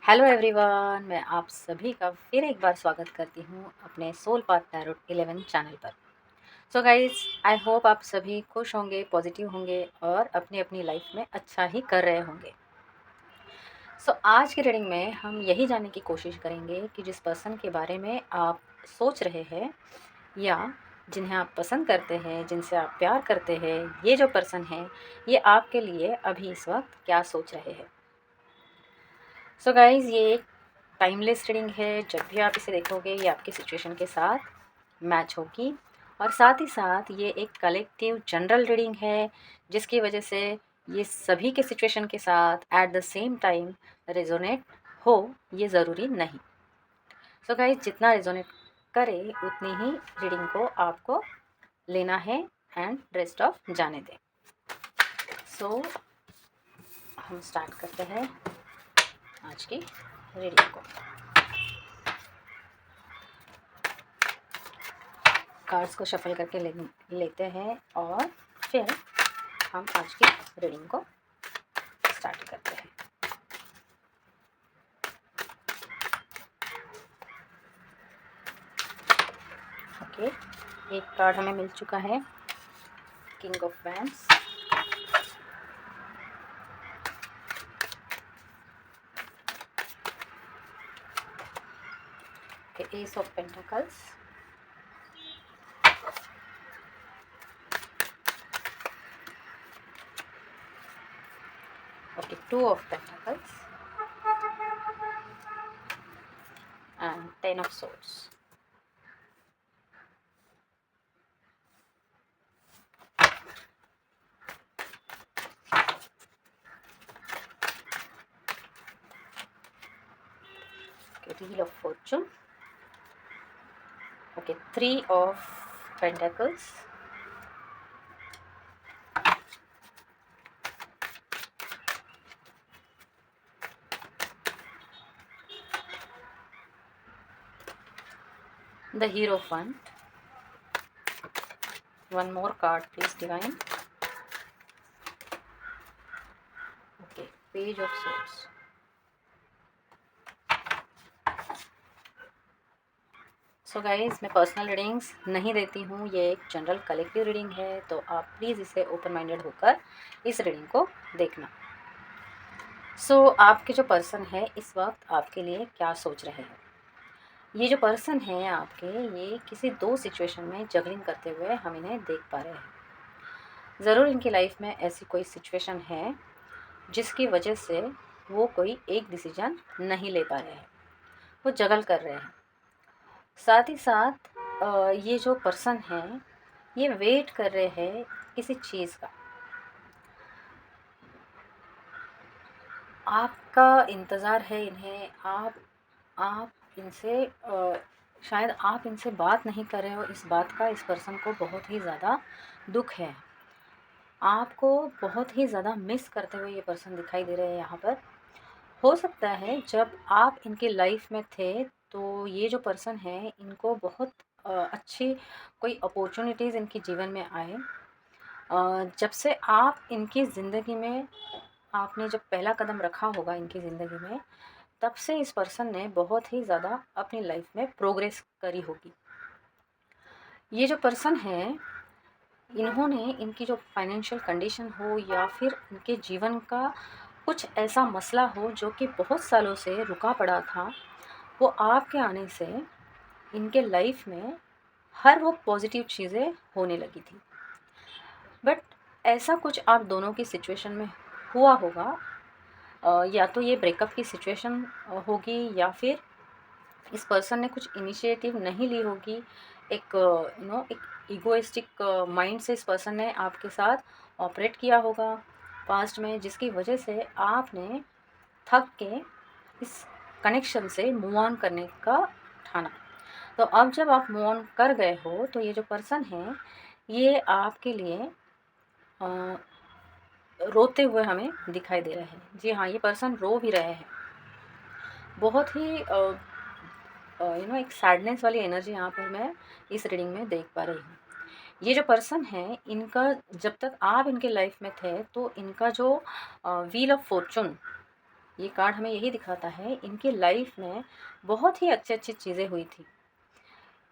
Hello everyone, मैं आप सभी का फिर एक बार स्वागत करती हूँ अपने सोल पाथ टैरोट 11 चैनल पर। सो गाइज, आई होप आप सभी खुश होंगे, पॉजिटिव होंगे और अपनी अपनी लाइफ में अच्छा ही कर रहे होंगे। सो आज की रीडिंग में हम यही जानने की कोशिश करेंगे कि जिस पर्सन के बारे में आप सोच रहे हैं या जिन्हें आप पसंद करते हैं, जिनसे आप प्यार करते हैं, ये जो पर्सन है ये आपके लिए अभी इस वक्त क्या सोच रहे हैं। सो गाइज़, ये एक टाइमलेस रीडिंग है। जब भी आप इसे देखोगे ये आपकी सिचुएशन के साथ मैच होगी और साथ ही साथ ये एक कलेक्टिव जनरल रीडिंग है, जिसकी वजह से ये सभी के सिचुएशन के साथ at the same time resonate हो, ये ज़रूरी नहीं। सो गाइज़, जितना रेजोनेट करे उतनी ही रीडिंग को आपको लेना है एंड रेस्ट ऑफ जाने दें। सो हम स्टार्ट करते हैं आज की रीडिंग को। कार्ड्स को शफल करके लेते हैं और फिर हम आज की रीडिंग को स्टार्ट करते हैं। ओके, एक कार्ड हमें मिल चुका है, king of wands. S of pentacles, okay, two of pentacles and 10 of swords. Okay, wheel of fortune. Okay, 3 of pentacles, the hero fund. One more card please, divine. Okay, page of swords. So guys, मैं personal readings नहीं देती हूँ, ये एक general collective reading है, तो आप please इसे ओपन माइंडेड होकर इस रीडिंग को देखना। सो आपके जो पर्सन है इस वक्त आपके लिए क्या सोच रहे हैं। ये जो पर्सन है आपके, ये किसी दो सिचुएशन में जगलिंग करते हुए हम इन्हें देख पा रहे हैं। ज़रूर इनकी लाइफ में ऐसी कोई सिचुएशन है जिसकी वजह से वो कोई एक डिसीजन नहीं ले पा रहे हैं, वो जगल कर रहे हैं। साथ ही साथ ये जो पर्सन है ये वेट कर रहे हैं किसी चीज़ का, आपका इंतज़ार है इन्हें। आप इनसे शायद आप इनसे बात नहीं कर रहे हो, इस बात का इस पर्सन को बहुत ही ज़्यादा दुख है। आपको बहुत ही ज़्यादा मिस करते हुए ये पर्सन दिखाई दे रहे हैं यहाँ पर। हो सकता है जब आप इनकी लाइफ में थे तो ये जो पर्सन है इनको बहुत अच्छी कोई अपॉर्चुनिटीज़ इनके जीवन में आए। जब से आप इनकी ज़िंदगी में, आपने जब पहला कदम रखा होगा इनकी ज़िंदगी में, तब से इस पर्सन ने बहुत ही ज़्यादा अपनी लाइफ में प्रोग्रेस करी होगी। ये जो पर्सन है, इन्होंने, इनकी जो फाइनेंशियल कंडीशन हो या फिर इनके जीवन का कुछ ऐसा मसला हो जो कि बहुत सालों से रुका पड़ा था, वो आपके आने से इनके लाइफ में हर वो पॉजिटिव चीज़ें होने लगी थी। बट ऐसा कुछ आप दोनों की सिचुएशन में हुआ होगा, या तो ये ब्रेकअप की सिचुएशन होगी या फिर इस पर्सन ने कुछ इनिशिएटिव नहीं ली होगी। एक एक ईगोइस्टिक माइंड से इस पर्सन ने आपके साथ ऑपरेट किया होगा पास्ट में, जिसकी वजह से आपने थक के इस कनेक्शन से मूव ऑन करने का ठाना। तो अब जब आप मूव ऑन कर गए हो तो ये जो पर्सन है ये आपके लिए रोते हुए हमें दिखाई दे रहे हैं। जी हाँ, ये पर्सन रो भी रहे हैं। बहुत ही एक सैडनेस वाली एनर्जी यहाँ पर मैं इस रीडिंग में देख पा रही हूँ। ये जो पर्सन है इनका, जब तक आप इनके लाइफ में थे तो इनका जो व्हील ऑफ फॉर्चून ये कार्ड हमें यही दिखाता है इनकी लाइफ में बहुत ही अच्छी अच्छी चीज़ें हुई थी।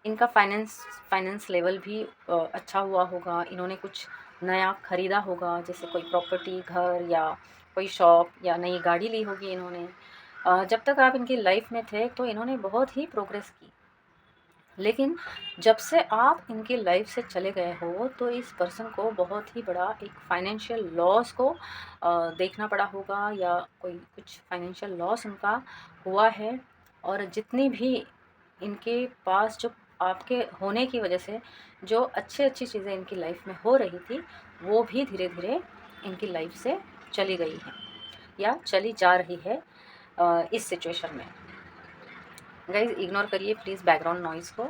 इनका फाइनेंस लेवल भी अच्छा हुआ होगा। इन्होंने कुछ नया ख़रीदा होगा, जैसे कोई प्रॉपर्टी, घर या कोई शॉप या नई गाड़ी ली होगी इन्होंने। जब तक आप इनकी लाइफ में थे तो इन्होंने बहुत ही प्रोग्रेस की। लेकिन जब से आप इनकी लाइफ से चले गए हो तो इस पर्सन को बहुत ही बड़ा एक फाइनेंशियल लॉस को देखना पड़ा होगा, या कोई कुछ फाइनेंशियल लॉस उनका हुआ है। और जितनी भी इनके पास जो आपके होने की वजह से जो अच्छी चीज़ें इनकी लाइफ में हो रही थी, वो भी धीरे धीरे इनकी लाइफ से चली गई है या चली जा रही है इस सिचुएशन में। गाइज इग्नोर करिए प्लीज़ बैकग्राउंड नॉइज़ को।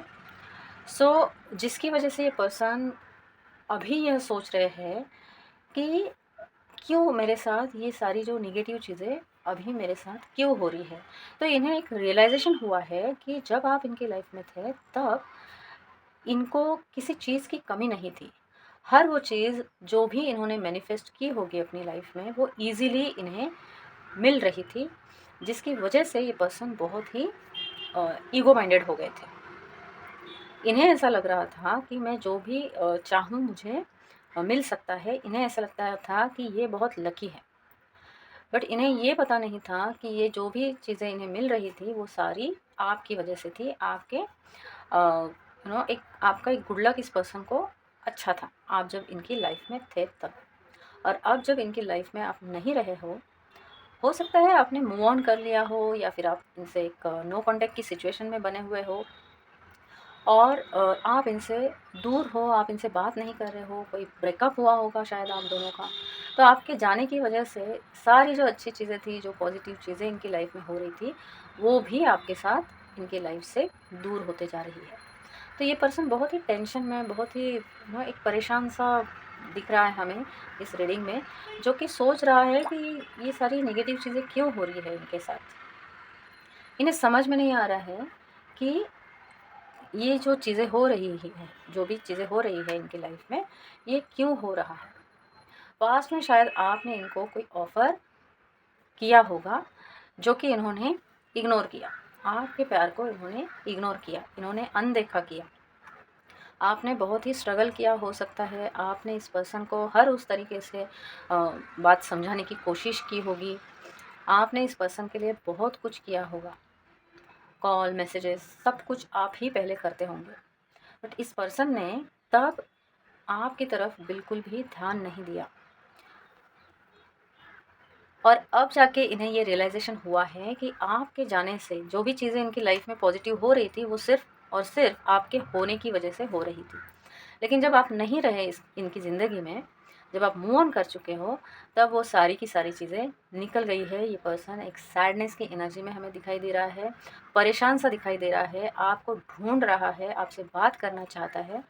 जिसकी वजह से ये पर्सन अभी यह सोच रहे हैं कि क्यों मेरे साथ ये सारी जो नेगेटिव चीज़ें अभी मेरे साथ क्यों हो रही है। तो इन्हें एक रियलाइजेशन हुआ है कि जब आप इनकी लाइफ में थे तब इनको किसी चीज़ की कमी नहीं थी। हर वो चीज़ जो भी इन्होंने मैनिफेस्ट की होगी अपनी लाइफ में वो ईज़िली इन्हें मिल रही थी, जिसकी वजह से ये पर्सन बहुत ही ईगो माइंडेड हो गए थे। इन्हें ऐसा लग रहा था कि मैं जो भी चाहूँ मुझे मिल सकता है। इन्हें ऐसा लगता था कि ये बहुत लकी है, बट इन्हें ये पता नहीं था कि ये जो भी चीज़ें इन्हें मिल रही थी वो सारी आपकी वजह से थी। आपके एक आपका एक गुड लक इस पर्सन को अच्छा था आप जब इनकी लाइफ में थे तब। और अब जब इनकी लाइफ में आप नहीं रहे हो सकता है आपने मूव ऑन कर लिया हो, या फिर आप इनसे एक नो कॉन्टैक्ट की सिचुएशन में बने हुए हो और आप इनसे दूर हो, आप इनसे बात नहीं कर रहे हो, कोई ब्रेकअप हुआ होगा शायद आप दोनों का। तो आपके जाने की वजह से सारी जो अच्छी चीज़ें थी, जो पॉजिटिव चीज़ें इनकी लाइफ में हो रही थी, वो भी आपके साथ इनकी लाइफ से दूर होते जा रही है। तो ये पर्सन बहुत ही टेंशन में, बहुत ही एक परेशान सा दिख रहा है हमें इस रीडिंग में, जो कि सोच रहा है कि ये सारी नेगेटिव चीज़ें क्यों हो रही है इनके साथ। इन्हें समझ में नहीं आ रहा है कि ये जो चीज़ें हो रही हैं, जो भी चीज़ें हो रही है इनकी लाइफ में, ये क्यों हो रहा है। पास्ट में शायद आपने इनको कोई ऑफ़र किया होगा जो कि इन्होंने इग्नोर किया। आपके प्यार को इन्होंने इग्नोर किया, इन्होंने अनदेखा किया। आपने बहुत ही स्ट्रगल किया हो सकता है, आपने इस पर्सन को हर उस तरीके से बात समझाने की कोशिश की होगी। आपने इस पर्सन के लिए बहुत कुछ किया होगा, कॉल, मैसेजेस सब कुछ आप ही पहले करते होंगे। बट इस पर्सन ने तब आपकी तरफ बिल्कुल भी ध्यान नहीं दिया, और अब जाके इन्हें ये रियलाइजेशन हुआ है कि आपके जाने से जो भी चीज़ें इनकी लाइफ में पॉजिटिव हो रही थी वो सिर्फ और सिर्फ आपके होने की वजह से हो रही थी। लेकिन जब आप नहीं रहे इनकी ज़िंदगी में, जब आप मूव ऑन कर चुके हो, तब वो सारी की सारी चीज़ें निकल गई है। ये पर्सन एक सैडनेस की एनर्जी में हमें दिखाई दे रहा है, परेशान सा दिखाई दे रहा है, आपको ढूंढ रहा है, आपसे बात करना चाहता है।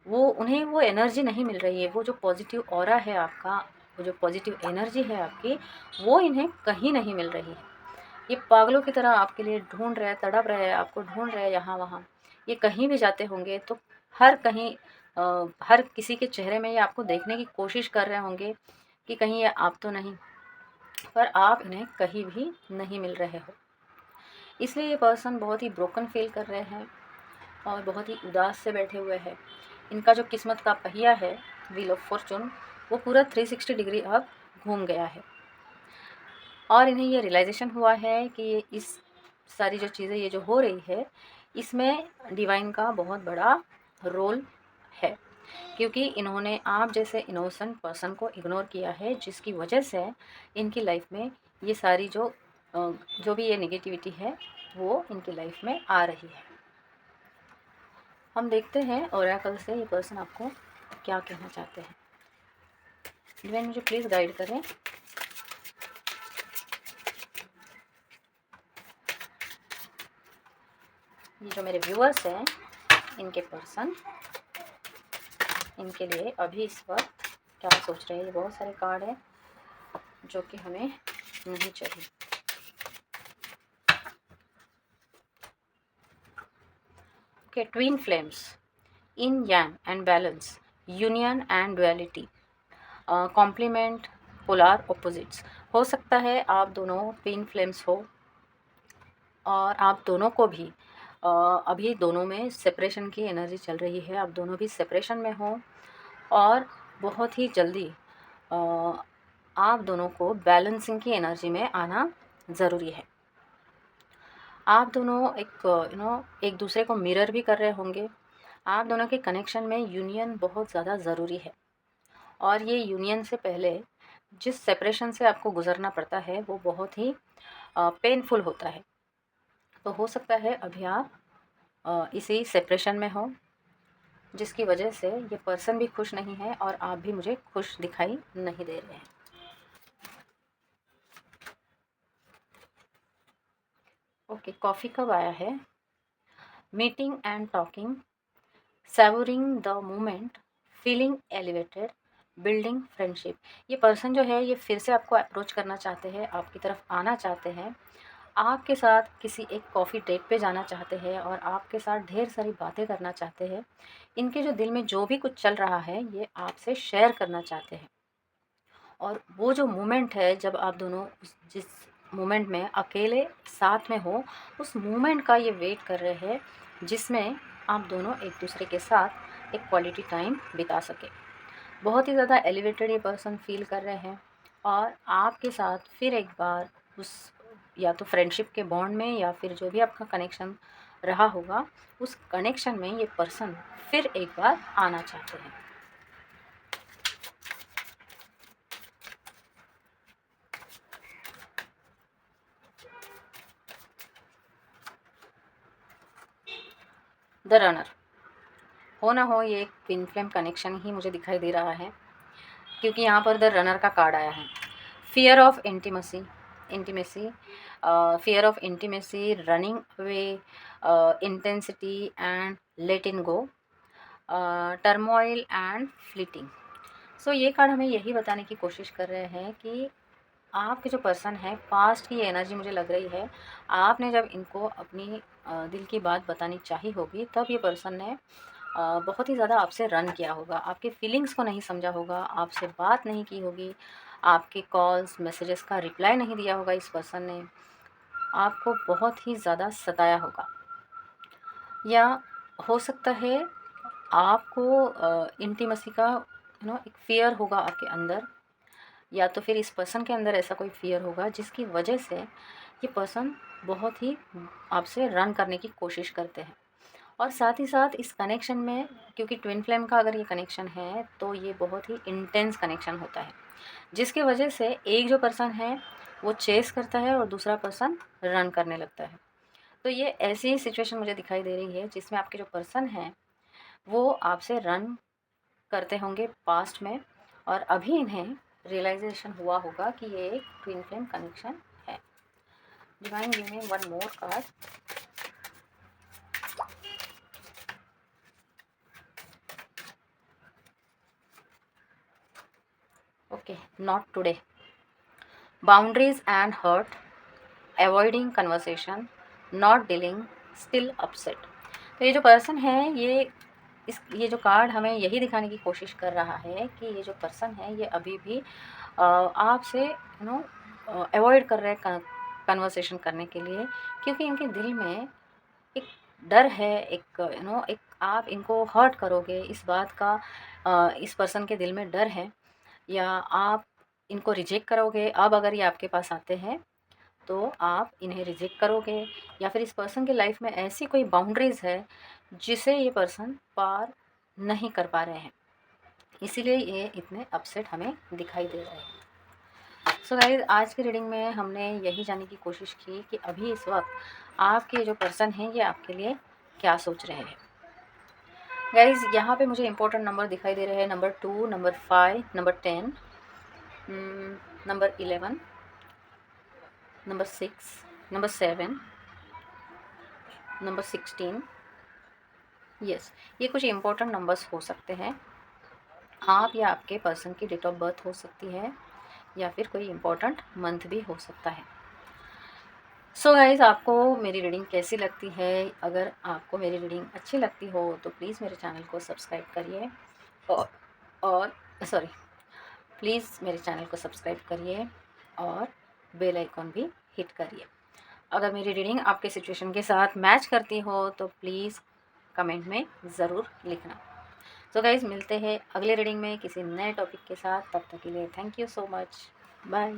उन्हें वो एनर्जी नहीं मिल रही है, वो जो पॉजिटिव ऑरा है आपका, वो जो पॉजिटिव एनर्जी है आपकी, वो इन्हें कहीं नहीं मिल रही है। ये पागलों की तरह आपके लिए ढूंढ रहे हैं, तड़प रहे हैं, आपको ढूंढ रहे हैं यहाँ वहाँ। ये कहीं भी जाते होंगे तो हर किसी के चेहरे में ये आपको देखने की कोशिश कर रहे होंगे कि कहीं ये आप तो नहीं, पर आप इन्हें कहीं भी नहीं मिल रहे हो। इसलिए ये पर्सन बहुत ही ब्रोकन फील कर रहे हैं और बहुत ही उदास से बैठे हुए हैं। इनका जो किस्मत का पहिया है, व्हील ऑफ फॉर्चून, वो पूरा 360 डिग्री अब घूम गया है, और इन्हें ये रियलाइजेशन हुआ है कि इस सारी जो चीज़ें ये जो हो रही है, इसमें डिवाइन का बहुत बड़ा रोल है, क्योंकि इन्होंने आप जैसे इनोसेंट पर्सन को इग्नोर किया है, जिसकी वजह से इनकी लाइफ में ये सारी जो भी ये नेगेटिविटी है वो इनकी लाइफ में आ रही है। हम देखते हैं ओरेकल से ये पर्सन आपको क्या कहना चाहते हैं। डिवाइन मुझे प्लीज़ गाइड करें। ये जो मेरे व्यूअर्स हैं, इनके पर्सन इनके लिए अभी इस वक्त क्या सोच रहे हैं। ये बहुत सारे कार्ड हैं जो कि हमें नहीं चाहिए। Okay, twin flames, yin yang and balance, union and duality, complement, polar opposites. हो सकता है आप दोनों ट्विन फ्लेम्स हो और आप दोनों को भी अभी दोनों में सेपरेशन की एनर्जी चल रही है, आप दोनों भी सेपरेशन में हो और बहुत ही जल्दी अ, आप दोनों को बैलेंसिंग की एनर्जी में आना ज़रूरी है। आप दोनों एक दूसरे को मिरर भी कर रहे होंगे। आप दोनों के कनेक्शन में यूनियन बहुत ज़्यादा ज़रूरी है और ये यूनियन से पहले जिस सेपरेशन से आपको गुज़रना पड़ता है वो बहुत ही पेनफुल होता है। तो हो सकता है अभी आप इसी सेपरेशन में हो, जिसकी वजह से ये पर्सन भी खुश नहीं है और आप भी मुझे खुश दिखाई नहीं दे रहे हैं। ओके, कॉफ़ी कब आया है? Meeting and talking, savouring the moment, feeling elevated, building friendship. ये पर्सन जो है ये फिर से आपको अप्रोच करना चाहते हैं, आपकी तरफ आना चाहते हैं, आपके साथ किसी एक कॉफ़ी डेट पे जाना चाहते हैं और आपके साथ ढेर सारी बातें करना चाहते हैं। इनके जो दिल में जो भी कुछ चल रहा है ये आपसे शेयर करना चाहते हैं और वो जो मोमेंट है जब आप दोनों जिस मोमेंट में अकेले साथ में हो, उस मोमेंट का ये वेट कर रहे हैं जिसमें आप दोनों एक दूसरे के साथ एक क्वालिटी टाइम बिता सके। बहुत ही ज़्यादा एलिवेटेड ये पर्सन फील कर रहे हैं और आपके साथ फिर एक बार उस या तो फ्रेंडशिप के बॉन्ड में या फिर जो भी आपका कनेक्शन रहा होगा उस कनेक्शन में ये पर्सन फिर एक बार आना चाहते हैं। द रनर, हो ना हो ये एक ट्विन फ्लेम कनेक्शन ही मुझे दिखाई दे रहा है क्योंकि यहाँ पर द रनर का कार्ड आया है। Fear of intimacy, fear of intimacy, running away, intensity and letting go, turmoil and fleeting. So ये कार्ड हमें यही बताने की कोशिश कर रहे हैं कि आपके जो पर्सन है पास्ट की एनर्जी मुझे लग रही है, आपने जब इनको अपनी दिल की बात बतानी चाहिए होगी तब ये पर्सन ने बहुत ही ज़्यादा आपसे रन किया होगा, आपके फीलिंग्स को नहीं समझा होगा, आपसे बात नहीं की होगी, आपके कॉल्स मैसेजेस का रिप्लाई नहीं दिया होगा, इस पर्सन ने आपको बहुत ही ज़्यादा सताया होगा। या हो सकता है आपको इंटीमेसी का एक फ़ियर होगा आपके अंदर, या तो फिर इस पर्सन के अंदर ऐसा कोई फ़ियर होगा जिसकी वजह से ये पर्सन बहुत ही आपसे रन करने की कोशिश करते हैं। और साथ ही साथ इस कनेक्शन में, क्योंकि ट्विन फ्लेम का अगर ये कनेक्शन है तो ये बहुत ही इंटेंस कनेक्शन होता है, जिसकी वजह से एक जो पर्सन है वो चेस करता है और दूसरा पर्सन रन करने लगता है। तो ये ऐसी ही सिचुएशन मुझे दिखाई दे रही है जिसमें आपके जो पर्सन हैं वो आपसे रन करते होंगे पास्ट में और अभी इन्हें रियलाइजेशन हुआ होगा कि ये एक ट्विन फ्लेम कनेक्शन है। Divine give me one more card. Okay, not today, boundaries and hurt, avoiding conversation, not dealing, still upset. तो ये जो पर्सन है ये जो कार्ड हमें यही दिखाने की कोशिश कर रहा है कि ये जो पर्सन है ये अभी भी आपसे अवॉइड कर रहे हैं कन्वर्सेशन करने के लिए, क्योंकि इनके दिल में एक डर है, एक आप इनको हर्ट करोगे इस बात का, इस पर्सन के दिल में डर है, या आप इनको रिजेक्ट करोगे। अब अगर ये आपके पास आते हैं तो आप इन्हें रिजेक्ट करोगे, या फिर इस पर्सन की लाइफ में ऐसी कोई बाउंड्रीज़ है जिसे ये पर्सन पार नहीं कर पा रहे हैं, इसीलिए ये इतने अपसेट हमें दिखाई दे रहे हैं। सो गाइज, आज की रीडिंग में हमने यही जानने की कोशिश की कि अभी इस वक्त आपके जो पर्सन हैं ये आपके लिए क्या सोच रहे हैं। गाइज, यहाँ पे मुझे इंपॉर्टेंट नंबर दिखाई दे रहे हैं, number 2, number 5, number 10, number 11, number 6, number 7, number 16। Yes, ये कुछ इंपॉर्टेंट नंबर्स हो सकते हैं। आप या आपके पर्सन की डेट ऑफ बर्थ हो सकती है या फिर कोई इंपॉर्टेंट मंथ भी हो सकता है। सो गाइज़, आपको मेरी रीडिंग कैसी लगती है? अगर आपको मेरी रीडिंग अच्छी लगती हो तो प्लीज़ मेरे चैनल को सब्सक्राइब करिए और सॉरी, प्लीज़ मेरे चैनल को सब्सक्राइब करिए और बेल आइकॉन भी हिट करिए। अगर मेरी रीडिंग आपके सिचुएशन के साथ मैच करती हो तो प्लीज़ कमेंट में ज़रूर लिखना। तो गाइज़ मिलते हैं अगले रीडिंग में किसी नए टॉपिक के साथ। तब तक के लिए thank you so much. Bye.